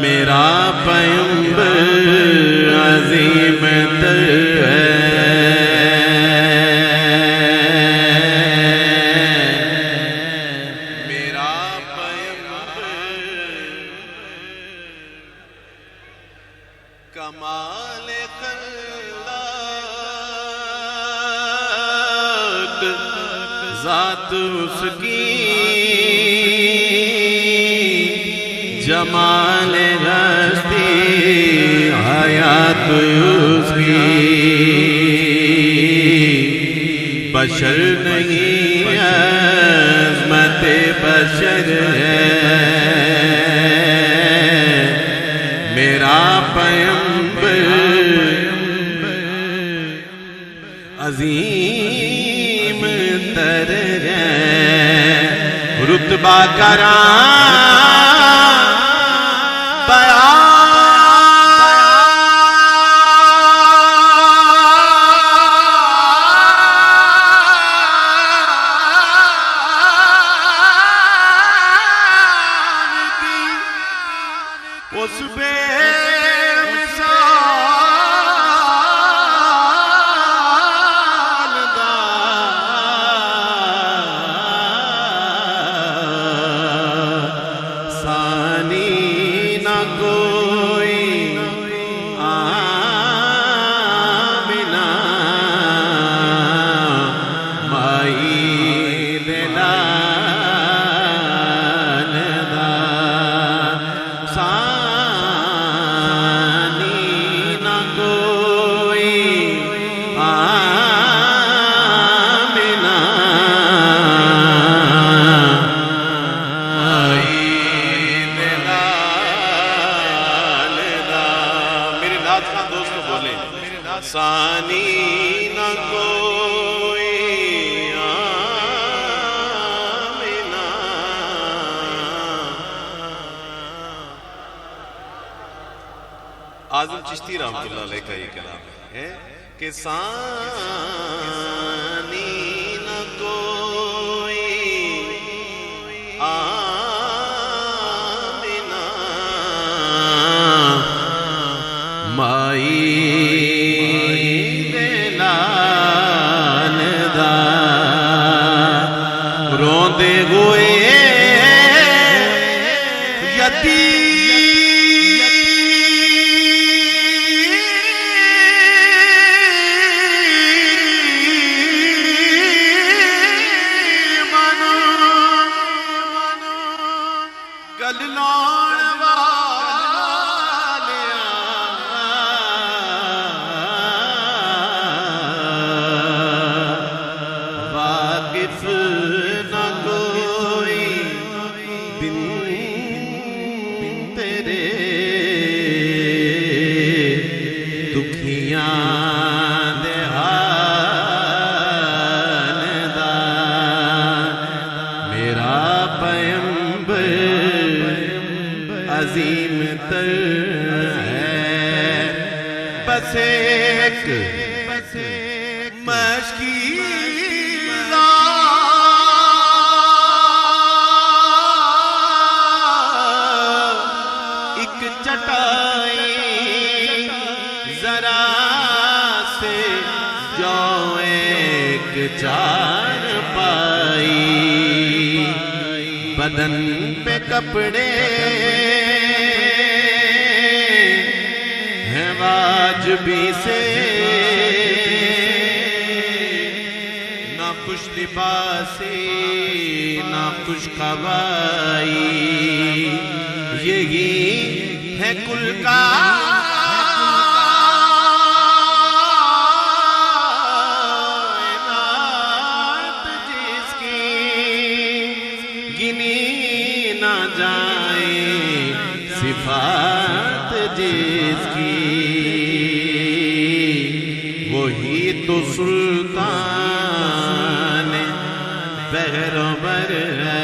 میرا پیغمبر عظیم تر ہے، میرا پیغمبر کمال خلق، ذات اس کی جمال ہستی، حیات اس کی بشر نہیں، عظمت بشر ہے میرا پیغمبر عظیم تر ہے، رتبہ اس بے مثال دا ثانی نہ کوئی، آمنہ مائی دلال دا ثانی نہ کوئی، آمنہ اعظم چشتی رحمۃ اللہ علیہ کا یہ کلام ہے کہ ثانی نہ کوئی، آمنہ مائی روندے ہوئے یتیماں گل لاؤن والیاں واقف نہ کوئی بن تیرے، دکھیاں دے حال دا میرا پیغمبر عظیم تر ہے، بس ایک مشکی چٹائی ذرا سے جو ایک چار پائی، بدن پہ کپڑے ہیں واجبی سے، نہ خوش لباسی نہ خوش قبائی، یہی ہے کل کائنات جس کی گنی نہ جائیں صفات جس کی، وہی تو سلطان بحر و بر ہے